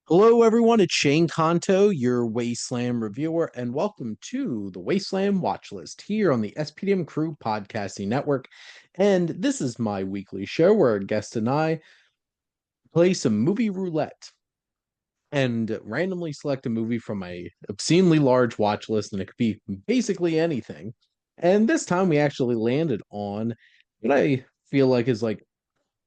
Hello, everyone. It's Shane Kanto, your Wasteland reviewer, and welcome to the Wasteland Watchlist here on the SPDM Crew Podcasting Network. And this is my weekly show where a guest and I play some movie roulette and randomly select a movie from a obscenely large watch list, and it could be basically anything. And this time we actually landed on what I feel like is like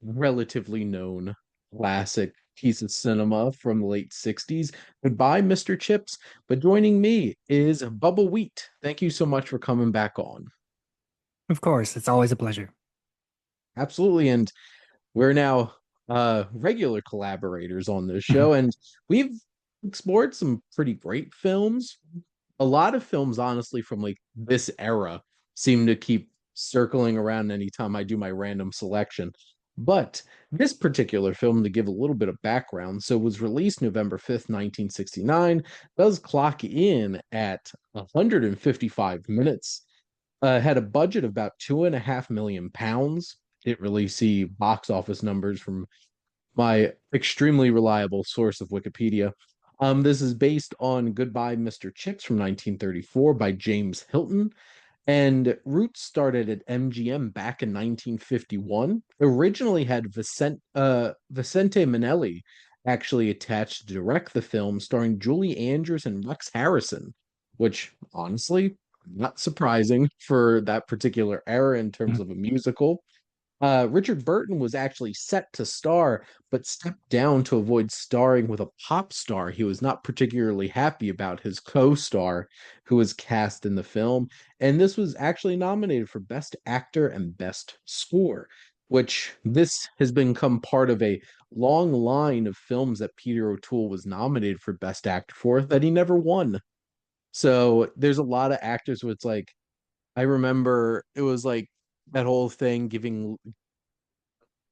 relatively known classic piece of cinema from the late 60s. Goodbye, Mr. Chips. But joining me is Bubbawheat. Thank you so much for coming back on. Of course, it's always a pleasure. Absolutely. And we're now regular collaborators on this show, and we've explored some pretty great films. A lot of films, honestly, from like this era seem to keep circling around anytime I do my random selection. But this particular film, to give a little bit of background, so was released November 5th, 1969, does clock in at 155 minutes, had a budget of about £2.5 million. Didn't really see box office numbers from my extremely reliable source of Wikipedia. This is based on Goodbye, Mr. Chips from 1934 by James Hilton. And roots started at MGM back in 1951. Originally had Vicente Minnelli actually attached to direct the film, starring Julie Andrews and Rex Harrison, which honestly, not surprising for that particular era in terms of a musical. Richard Burton was actually set to star, but stepped down to avoid starring with a pop star he was not particularly happy about, his co star, who was cast in the film. And this was actually nominated for Best Actor and Best Score, which this has become part of a long line of films that Peter O'Toole was nominated for Best Actor for that he never won. So there's a lot of actors where it's like, I remember it was like that whole thing giving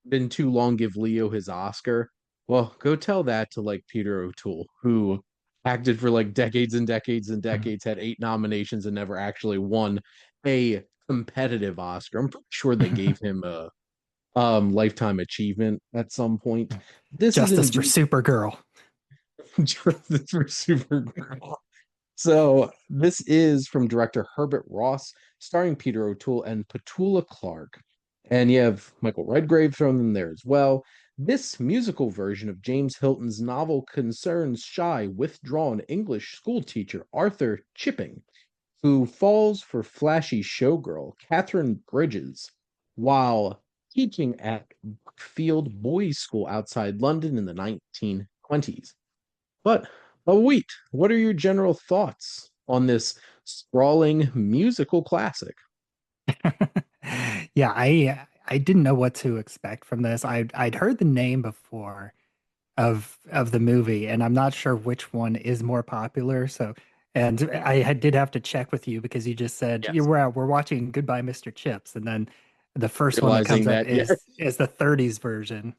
been too long give Leo his Oscar. Well, go tell that to like Peter O'Toole, who acted for like decades and decades and decades, had 8 nominations and never actually won a competitive Oscar. I'm pretty sure they gave him a lifetime achievement at some point. This is Justice for indeed Supergirl. Justice for Supergirl. So this is from director Herbert Ross, starring Peter O'Toole and Petula Clark. And you have Michael Redgrave thrown in there as well. This musical version of James Hilton's novel concerns shy, withdrawn English schoolteacher Arthur Chipping, who falls for flashy showgirl Catherine Bridges while teaching at Brookfield Boys' School outside London in the 1920s. But wait, what are your general thoughts on this sprawling musical classic? Yeah, I didn't know what to expect from this. I'd heard the name before of the movie, and I'm not sure which one is more popular. So, and did have to check with you because you just said Yes. we're watching Goodbye, Mr. Chips, and then the first one that Realizing comes up that, yeah, is the 30s version.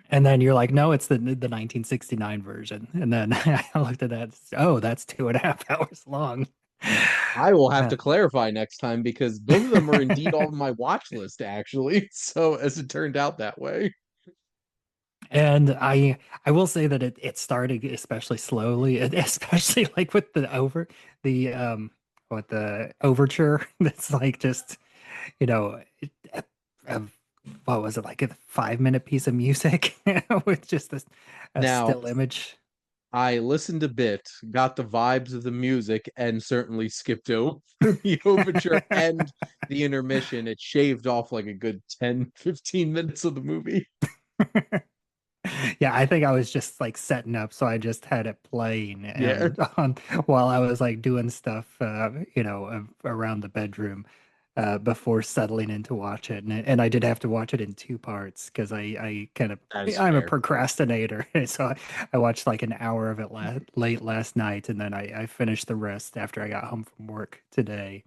And then you're like, no, it's the 1969 version. And then I looked at that. Oh, that's 2.5 hours long. I will have Uh, to clarify next time because both of them are indeed on my watch list, actually. So, as it turned out that way. and I will say that it started especially slowly, especially like with the what the overture. That's like just a, what was it, like a 5 minute piece of music with just a Now, still image. I listened a bit, got the vibes of the music, and certainly skipped over the overture and the intermission. It shaved off like a good 10, 15 minutes of the movie. Yeah, I think I was just like setting up, so I just had it playing Yeah, and on while I was like doing stuff, around the bedroom, before settling in to watch it. And I did have to watch it in two parts because I kind of that is I'm a fair. procrastinator, so I watched like an hour of it late last night, and then I finished the rest after I got home from work today.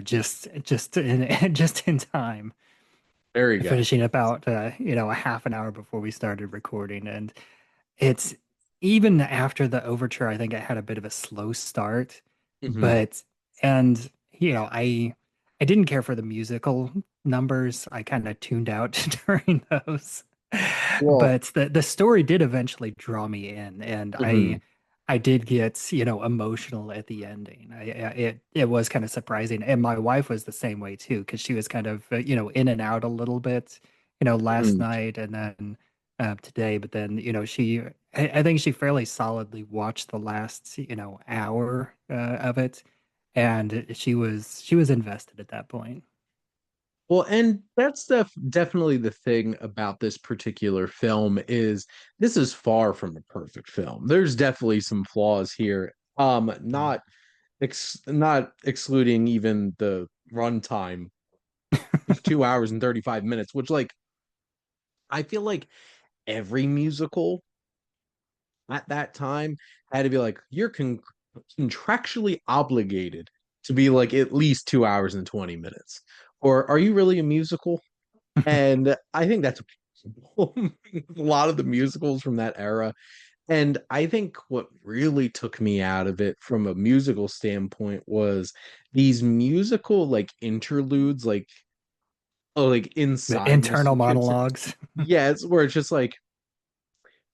Just in time, There you go. finishing about a half an hour before we started recording. And it's even after the overture, I think I had a bit of a slow start, Hmm. but and I didn't care for the musical numbers. I kind of tuned out during those. Well, But the story did eventually draw me in, and mhm, I did get, emotional at the ending. It was kind of surprising, and my wife was the same way too, because she was kind of in and out a little bit, last mhm. night and then today. But then I think she fairly solidly watched the last hour of it, and she was invested at that point. Well, and that's definitely the thing about this particular film is this is far from a perfect film. There's definitely some flaws here. Not excluding even the runtime, it's 2 hours and 35 minutes, which like I feel like every musical at that time had to be like you're contractually obligated to be like at least 2 hours and 20 minutes. Or are you really a musical? And I think that's a lot of the musicals from that era. And I think what really took me out of it from a musical standpoint was these musical like interludes, like like The inside the internal sequence. monologues. Yeah, it's where it's just like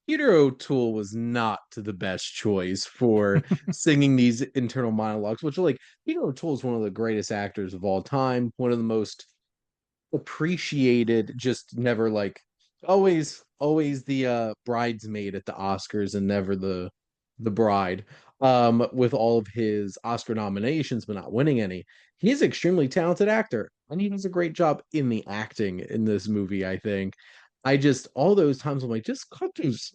Peter O'Toole was not the best choice for singing these internal monologues, which are like Peter O'Toole is one of the greatest actors of all time, one of the most appreciated, just never like always the bridesmaid at the Oscars and never the bride. With all of his Oscar nominations but not winning any. He's an extremely talented actor and he does a great job in the acting in this movie, I think. I just all those times I'm like, just cut those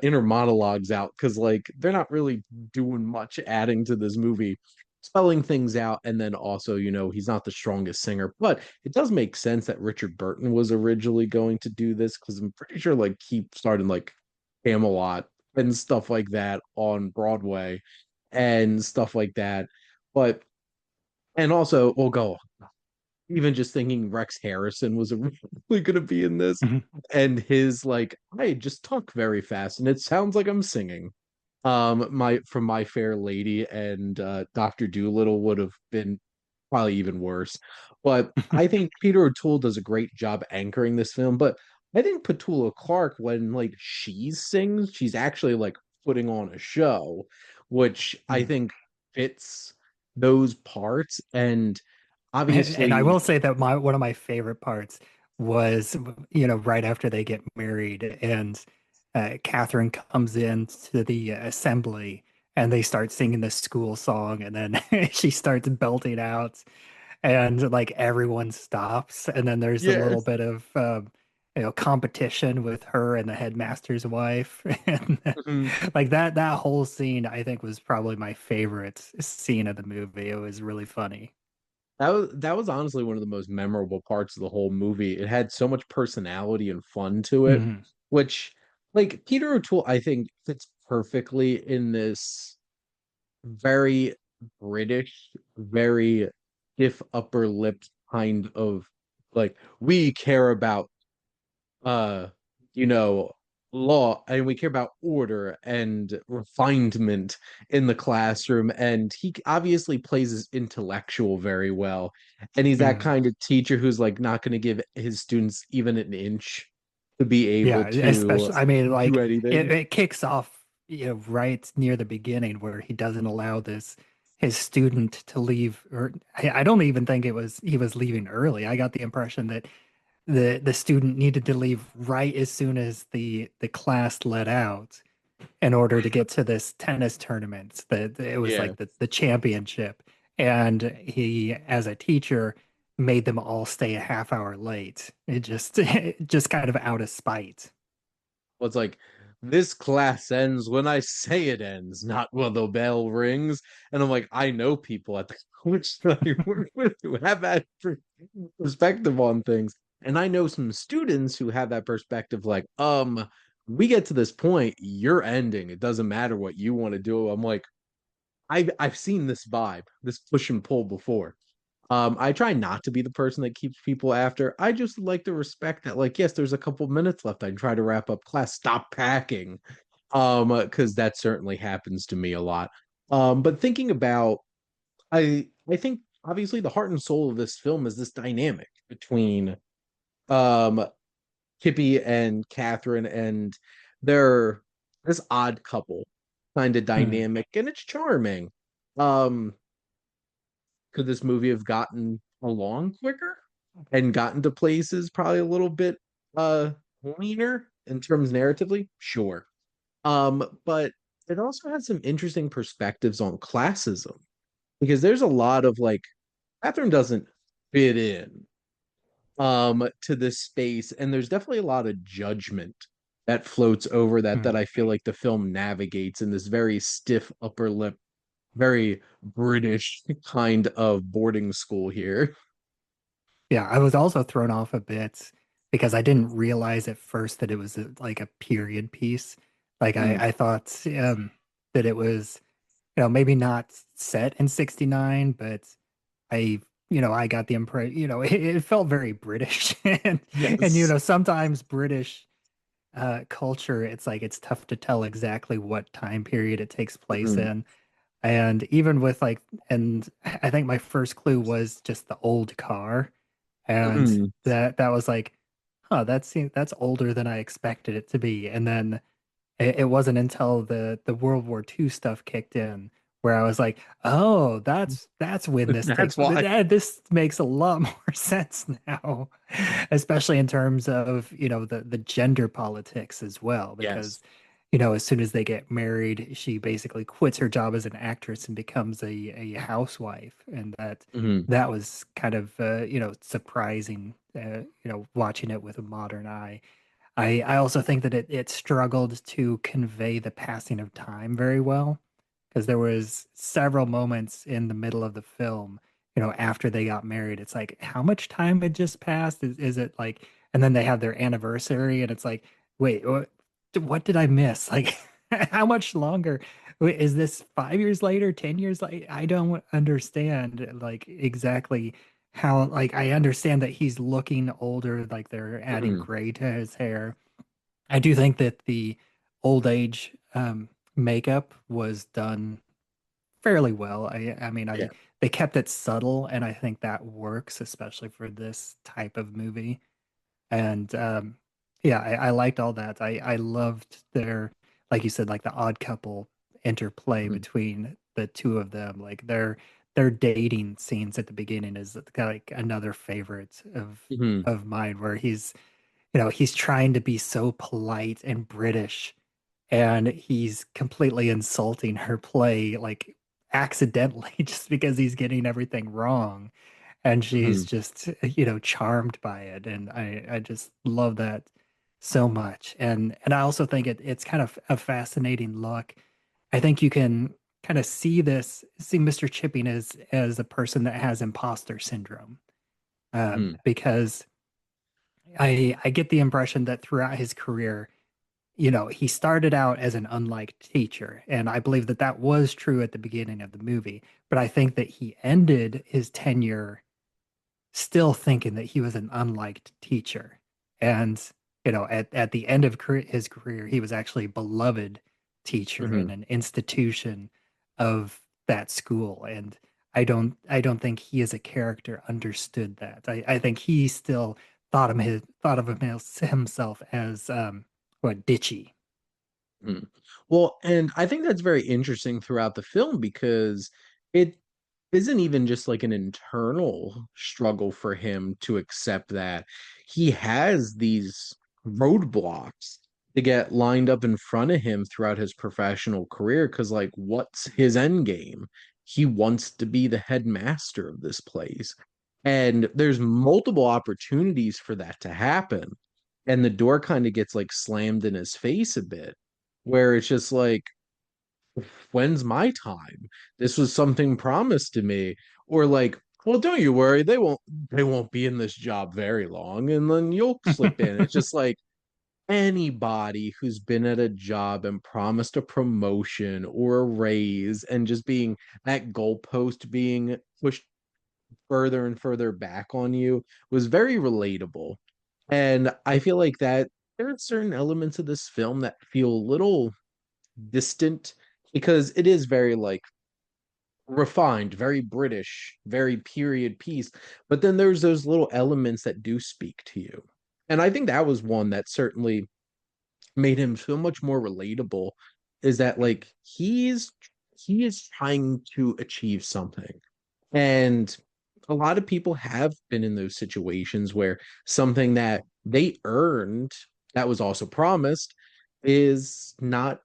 inner monologues out because like they're not really doing much adding to this movie, spelling things out, and then also, he's not the strongest singer, but it does make sense that Richard Burton was originally going to do this because I'm pretty sure like he started like Camelot and stuff like that on Broadway and stuff like that. But and also we'll go even just thinking Rex Harrison was really going to be in this and his like I just talk very fast and it sounds like I'm singing. My from My Fair Lady and Dr. Dolittle would have been probably even worse. But I think Peter O'Toole does a great job anchoring this film. But I think Petula Clark, when like she sings, she's actually like putting on a show, which I think fits those parts. And And I will obviously, say that my one of my favorite parts was, right after they get married and Catherine comes in to the assembly and they start singing the school song and then she starts belting out and like everyone stops and then there's a little yes. bit of competition with her and the headmaster's wife and like that whole scene I think was probably my favorite scene of the movie. It was really funny. That was honestly one of the most memorable parts of the whole movie. It had so much personality and fun to it, Mhm. which like Peter O'Toole, I think fits perfectly in this very British, very stiff upper lip kind of like we care about uh you know law and we care about order and refinement in the classroom, and he obviously plays his intellectual very well, and he's that Mhm. kind of teacher who's like not going to give his students even an inch to be able Yeah, to especially, I mean, do like it, anything. it kicks off, right near the beginning where he doesn't allow this his student to leave, or I don't even think it was he was leaving early. I got the impression that the student needed to leave right as soon as the class let out in order to get to this tennis tournament. That it was Yeah. like the championship, and he, as a teacher, made them all stay a half hour late. It just just kind of out of spite. Well, it's like this class ends when I say it ends, not when the bell rings. And I'm like, I know people at the college that I work with who have that perspective on things. And I know some students who have that perspective, like, we get to this point, you're ending. It doesn't matter what you want to do. I'm like, I've seen this vibe, this push and pull before. I try not to be the person that keeps people after. I just like to respect that, like, yes, there's a couple minutes left. I try to wrap up class. Stop packing. Because that certainly happens to me a lot. But thinking about, I think obviously the heart and soul of this film is this dynamic between um Kippy and Catherine, and they're this odd couple kind of Hmm. dynamic, and it's charming. Um, could this movie have gotten along quicker and gotten to places probably a little bit uh leaner in terms narratively? Sure. But it also has some interesting perspectives on classism because there's a lot of like Catherine doesn't fit in to this space, and there's definitely a lot of judgment that floats over that Hmm. I feel like the film navigates in this very stiff upper lip, very British kind of boarding school here. Yeah, I was also thrown off a bit because I didn't realize at first that it was like a period piece. Like Mm, I thought that it was, maybe not set in 69, but I, I got the impression, it felt very British. And yes. sometimes British culture, it's like it's tough to tell exactly what time period it takes place Mm, in. And even with like, and I think my first clue was just the old car. And mm, that was like, huh, that's older than I expected it to be. And then it wasn't until the World War II stuff kicked in where I was like, oh, that's when this that's takes. why. This makes a lot more sense now, especially in terms of, the gender politics as well, because Yes. as soon as they get married, she basically quits her job as an actress and becomes a housewife, and Hmm. that was kind of surprising, watching it with a modern eye. I also think that it struggled to convey the passing of time very well because there was several moments in the middle of the film, after they got married. It's like, how much time had just passed? Is it like, and then they have their anniversary and it's like, wait, what did I miss? Like, how much longer? Wait, is this 5 years later, 10 years later? I don't understand like exactly how, like, I understand that he's looking older, like they're adding Hmm. gray to his hair. I do think that the old age makeup was done fairly well. I mean, Yeah. they kept it subtle, and I think that works, especially for this type of movie. And yeah, I liked all that. I loved their, like you said, like the odd couple interplay Hmm. between the two of them. Like their dating scenes at the beginning is like another favorite Hmm. of mine, where he's trying to be so polite and British, and he's completely insulting her play, like accidentally, just because he's getting everything wrong. And Hmm. she's just, charmed by it. And I just love that so much. And I also think it's kind of a fascinating look. I think you can kind of see Mr. Chipping as a person that has imposter syndrome. Hmm. Because I get the impression that throughout his career, he started out as an unliked teacher, and I believe that that was true at the beginning of the movie. But I think that he ended his tenure still thinking that he was an unliked teacher. And, at the end of his career, he was actually a beloved teacher Hmm. in an institution of that school. And I don't think he as a character understood that. I think he still thought of himself as what, ditchy. Mm. Well, and I think that's very interesting throughout the film because it isn't even just like an internal struggle for him to accept that he has these roadblocks to get lined up in front of him throughout his professional career. Because, like, what's his end game? He wants to be the headmaster of this place. And there's multiple opportunities for that to happen. And the door kind of gets like slammed in his face a bit where it's just like, when's my time? This was something promised to me. Or like, well, don't you worry, they won't be in this job very long, and then you'll slip in. It's just like anybody who's been at a job and promised a promotion or a raise and just being that goalpost being pushed further and further back on you was very relatable. And I feel like that there are certain elements of this film that feel a little distant because it is very like refined, very British, very period piece. But then there's those little elements that do speak to you. And I think that was one that certainly made him so much more relatable, is that like he is trying to achieve something. And a lot of people have been in those situations where something that they earned that was also promised is not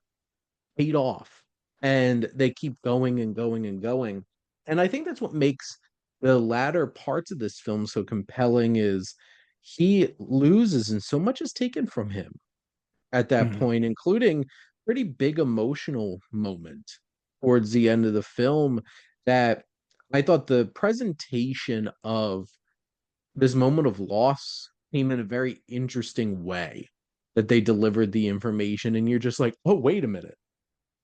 paid off. And they keep going and going and going. And I think that's what makes the latter parts of this film so compelling is he loses and so much is taken from him at that Mhm. point, including pretty big emotional moment towards the end of the film that I thought the presentation of this moment of loss came in a very interesting way that they delivered the information and you're just like, "Oh, wait a minute.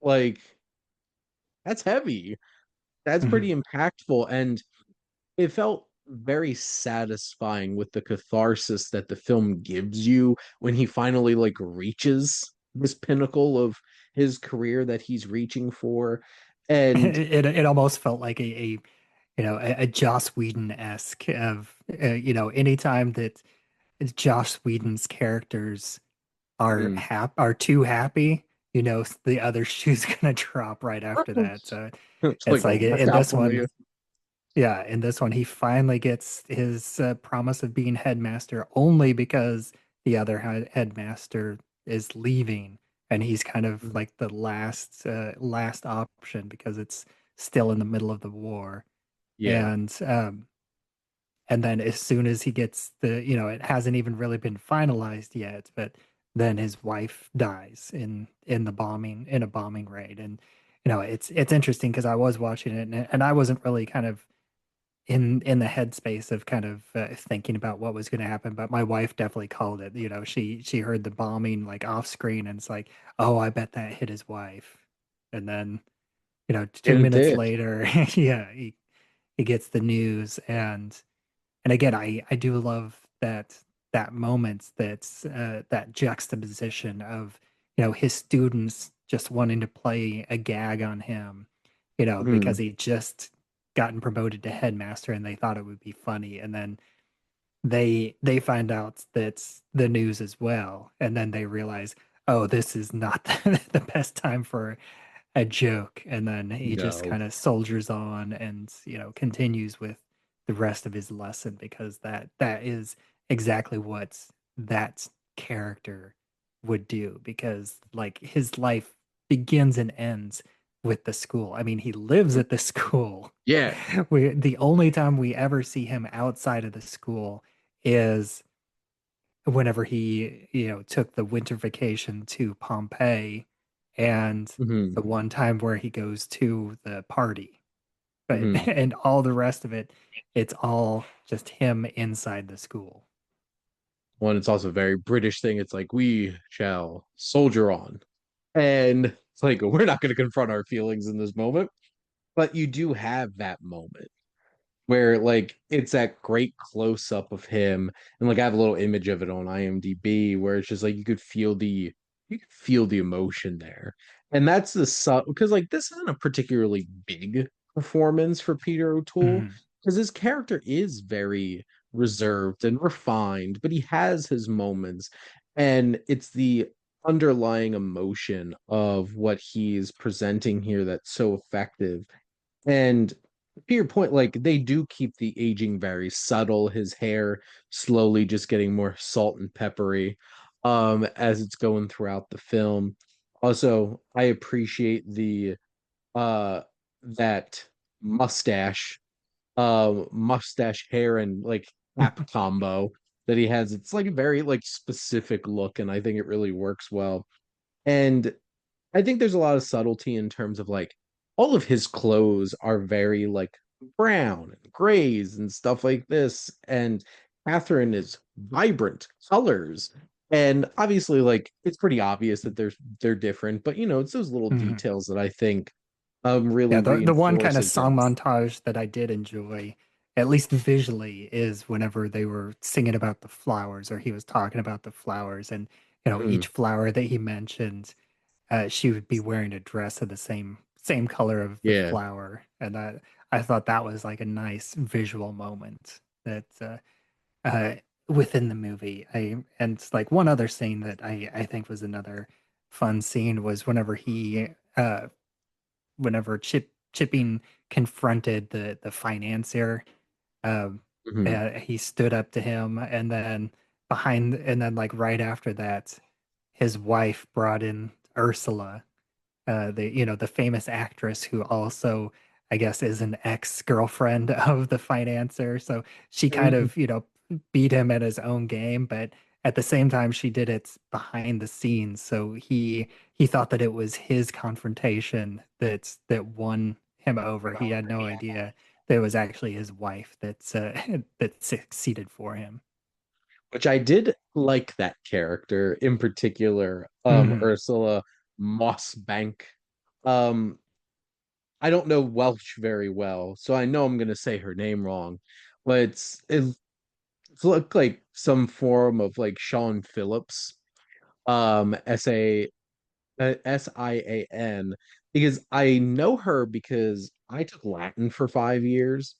Like that's heavy. That's Mhm. pretty impactful." And it felt very satisfying with the catharsis that the film gives you when he finally like reaches this pinnacle of his career that he's reaching for. And It almost felt like a Joss Whedon-esque of anytime that Joss Whedon's characters mm, are too happy, the other shoe's gonna drop right after that. So it's it's like, like look in out this for me. one, yeah, in this one he finally gets his promise of being headmaster only because the other headmaster is leaving, and he's kind of Mm, like the last option because it's still in the middle of the war. yeah. And then as soon as he gets it hasn't even really been finalized yet, but then his wife dies in a bombing raid. And it's interesting because I was watching it, and I wasn't really kind of in the headspace of kind of thinking about what was going to happen, but my wife definitely called it. She heard the bombing like off screen, and it's like, oh, I bet that hit his wife. And then 2 And it minutes did. later, yeah, he gets the news. And again, I do love that moment, that juxtaposition of his students just wanting to play a gag on him, because Mm, he just gotten promoted to headmaster and they thought it would be funny, and then they find out that's the news as well, and then they realize, oh, this is not the best time for a joke. And then he just no. kind of soldiers on and continues with the rest of his lesson, because that is exactly what that character would do, because like his life begins and ends with the school. I mean, he lives Mm, at the school. yeah. The only time we ever see him outside of the school is whenever he, took the winter vacation to Pompeii, and Hmm. the one time where he goes to the party. But Hmm. and all the rest of it, it's all just him inside the school. One, it's also a very British thing. It's like, we shall soldier on. And it's like, we're not going to confront our feelings in this moment. But you do have that moment where like it's that great close up of him, and like I have a little image of it on IMDb where it's just like you could feel the emotion there. And that's the because like this isn't a particularly big performance for Peter O'Toole Mhm. because his character is very reserved and refined, but he has his moments, and it's the underlying emotion of what he's presenting here that's so effective. And to your point, like they do keep the aging very subtle. His hair slowly just getting more salt and peppery as it's going throughout the film. Also, I appreciate the uh that mustache mustache hair and like cap combo that he has. It's like a very like specific look, and I think it really works well. And I think there's a lot of subtlety in terms of like all of his clothes are very like brown and grays and stuff like this. And Catherine is vibrant colors. And obviously, like it's pretty obvious that they're different, but it's those little Mhm. details that I think really Yeah, the one kind reinforce of song against. montage that I did enjoy, at least visually, is whenever they were singing about the flowers, or he was talking about the flowers, and Mhm. each flower that he mentioned, she would be wearing a dress of the same color of the Yeah. flower. And I thought that was like a nice visual moment that within the movie. And it's like one other scene that I think was another fun scene was whenever Chipping confronted the financier. um Mhm. he stood up to him, and then like right after that his wife brought in Ursula, the famous actress who also I guess is an ex-girlfriend of the financier. So she kind Mhm. of, beat him at his own game, but at the same time she did it behind the scenes. So he thought that it was his confrontation that won him over. He had no idea that it was actually his wife that succeeded for him. Which I did like that character in particular, Hmm. Ursula Mossbank. Um, I don't know Welsh very well, so I know I'm gonna say her name wrong, but it's looked like some form of like Sean Phillips, Sian, because I know her because I took Latin for 5 years,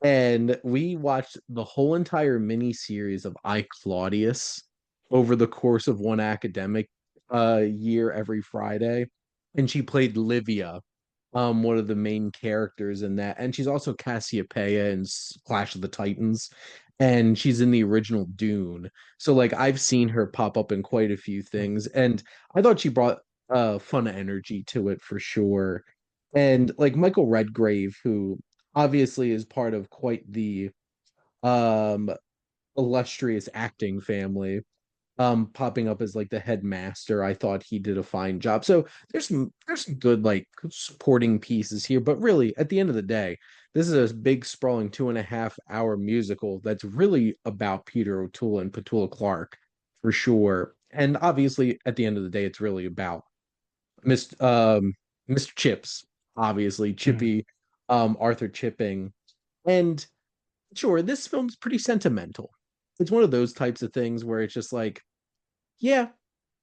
and we watched the whole entire mini series of I Claudius over the course of one academic year every Friday. And she played Livia, one of the main characters in that. And she's also Cassiopeia in Clash of the Titans. And she's in the original Dune. So like I've seen her pop up in quite a few things. And I thought she brought fun energy to it for sure. And like Michael Redgrave, who obviously is part of quite the um illustrious acting family, popping up as like the headmaster. I thought he did a fine job. So there's some good like supporting pieces here, but really at the end of the day, this is a big sprawling 2.5 hour musical that's really about Peter O'Toole and Petula Clark for sure. And obviously at the end of the day, it's really about Mr. Chips, obviously, Hmm. Chippy, Arthur Chipping. And sure, this film's pretty sentimental. It's one of those types of things where it's just like, yeah,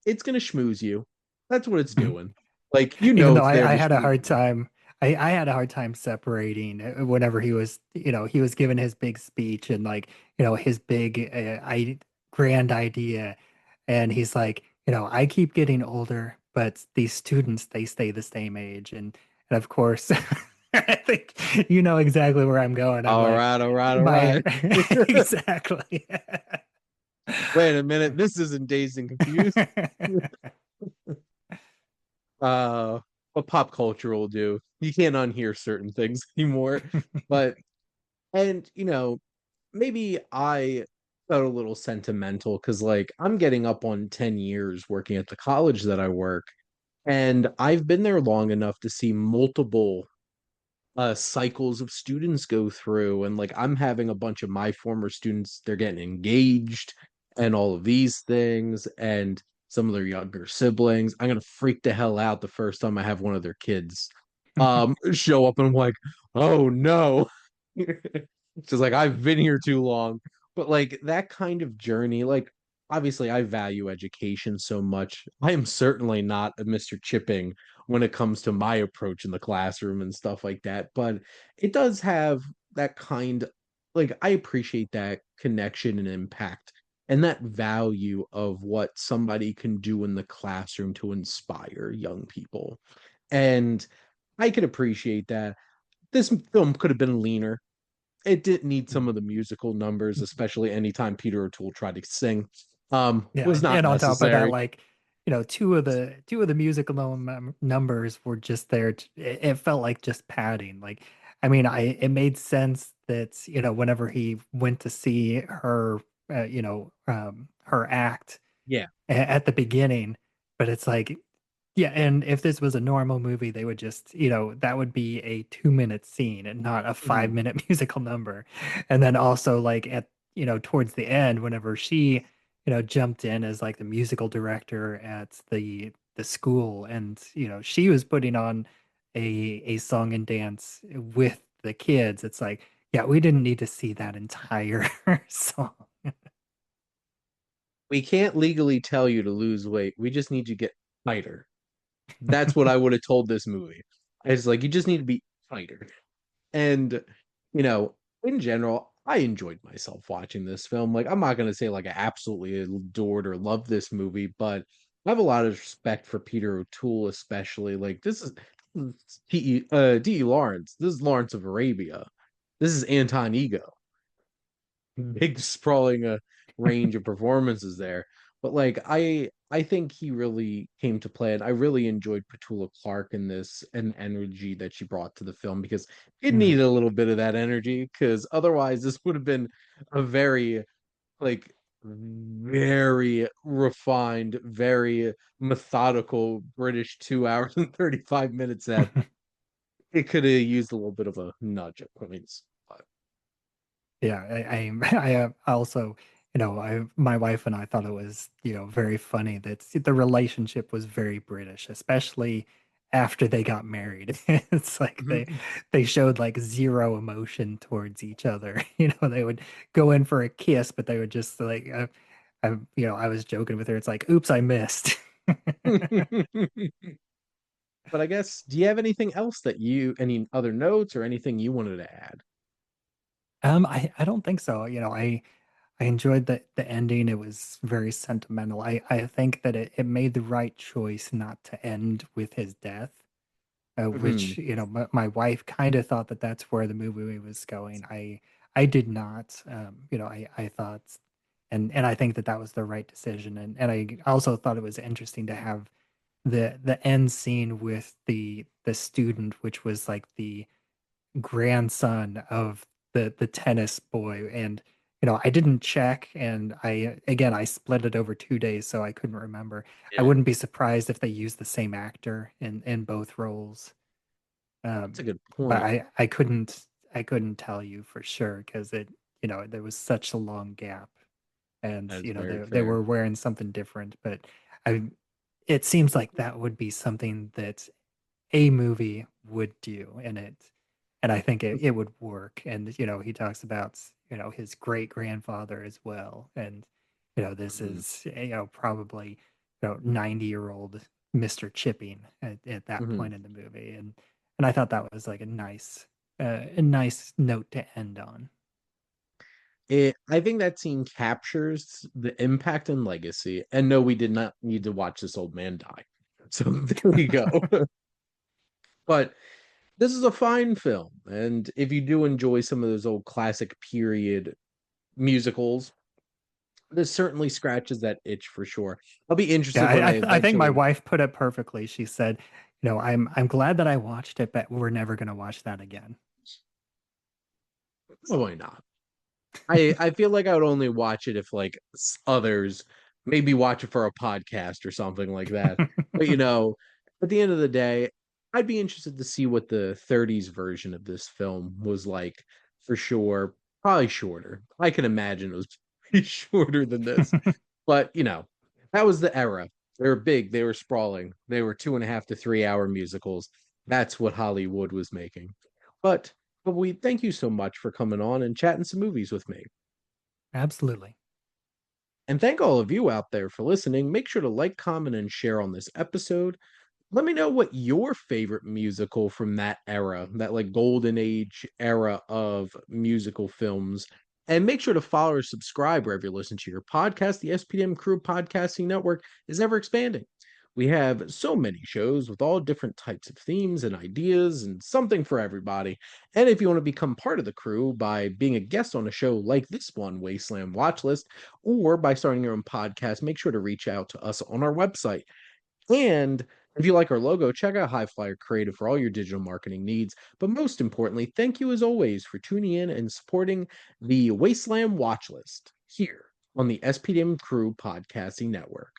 it's gonna schmooze you. That's what it's doing. Like, you Even know though it's there I to had a schmooze hard you. time, I had a hard time separating whenever he was given his big speech and like, his big grand idea. And he's like, I keep getting older, but these students, they stay the same age. And of course, I think you know exactly where I'm going. I'm All like, right, all right, all my right. exactly. Wait a minute, this isn't Dazed and Confused. Uh, what pop culture will do. You can't unhear certain things anymore. But and maybe I felt a little sentimental because like I'm getting up on 10 years working at the college that I work, and I've been there long enough to see multiple cycles of students go through. And like I'm having a bunch of my former students, they're getting engaged and all of these things, and some of their younger siblings. I'm gonna freak the hell out the first time I have one of their kids show up, and I'm like, oh no. Just like I've been here too long. But like that kind of journey, like obviously I value education so much. I am certainly not a Mr. Chipping when it comes to my approach in the classroom and stuff like that. But it does have that kind, like, I appreciate that connection and impact and that value of what somebody can do in the classroom to inspire young people. And I could appreciate that. This film could have been leaner. It didn't need some of the musical numbers, especially anytime Peter O'Toole tried to sing. Yeah, Was not and on top of that, necessary. like, two of the musical numbers were just there. It felt like just padding. Like, I mean, it made sense that whenever he went to see her, her act Yeah. at the beginning, but it's like, yeah, and if this was a normal movie, they would just, that would be a 2-minute scene and not a Mhm. 5-minute musical number. And then also like towards the end, whenever she, jumped in as like the musical director at the school, and she was putting on a song and dance with the kids. It's like, yeah, we didn't need to see that entire song. We can't legally tell you to lose weight. We just need you to get tighter. That's what I would have told this movie. It's like you just need to be tighter. And in general, I enjoyed myself watching this film. Like, I'm not gonna say like I absolutely adored or loved this movie, but I have a lot of respect for Peter O'Toole, especially. Like, this is D.E. Lawrence. This is Lawrence of Arabia. This is Anton Ego. Big sprawling range of performances there. But like I think he really came to play, and I really enjoyed Petula Clark in this and energy that she brought to the film because it Mm. needed a little bit of that energy because otherwise this would have been a very like very refined, very methodical British 2 hours and 35 minutes that it could have used a little bit of a nudge at points. But Yeah, I also, my wife and I thought it was, very funny that the relationship was very British, especially after they got married. It's like they showed like zero emotion towards each other. They would go in for a kiss, but they would just like, I was joking with her. It's like, oops, I missed. But I guess, do you have anything else any other notes or anything you wanted to add? I don't think so. I enjoyed the ending. It was very sentimental. I think that it made the right choice not to end with his death, which, Hmm. my wife kind of thought that that's where the movie was going. I did not. I thought, and I think that that was the right decision. And I also thought it was interesting to have the end scene with the student, which was like the grandson of the tennis boy. And I didn't check, and I split it over 2 days, so I couldn't remember. I Yeah, wouldn't be surprised if they used the same actor in both roles. that's a good But point. I couldn't tell you for sure because there was such a long gap, and That is very they fair. were wearing something different. But I it seems like that would be something that a movie would do, and I think it would work. And he talks about his great grandfather as well. And this Mhm. is probably 90-year-old Mr. Chipping at that Mhm. point in the movie. And I thought that was like a nice note to end on. I think that scene captures the impact and legacy. And no, we did not need to watch this old man die. So there we go. But this is a fine film, and if you do enjoy some of those old classic period musicals, this certainly scratches that itch for sure. I'll be Yeah, interested when I I think my eventually. wife put it perfectly. She said, I'm glad that I watched it, but we're never going to watch that again. Probably not. I feel like I would only watch it if like others maybe watch it for a podcast or something like that. But at the end of the day, I'd be interested to see what the 30s version of this film was like for sure. Probably shorter. I can imagine it was pretty shorter than this. But that was the era. They were big, they were sprawling, they were 2.5 to 3 hour musicals. That's what Hollywood was making. But we thank you so much for coming on and chatting some movies with me. Absolutely. And thank all of you out there for listening. Make sure to like, comment, and share on this episode. Let me know what your favorite musical from that era, that like golden age era of musical films. And make sure to follow or subscribe wherever you listen to your podcast. The SPDM Crew Podcasting Network is ever expanding. We have so many shows with all different types of themes and ideas and something for everybody. And if you want to become part of the crew by being a guest on a show like this one, Wasteland Watchlist, or by starting your own podcast, make sure to reach out to us on our website. And if you like our logo, check out High Flyer Creative for all your digital marketing needs. But most importantly, thank you as always for tuning in and supporting the Wasteland Watchlist here on the SPDM Crew Podcasting Network.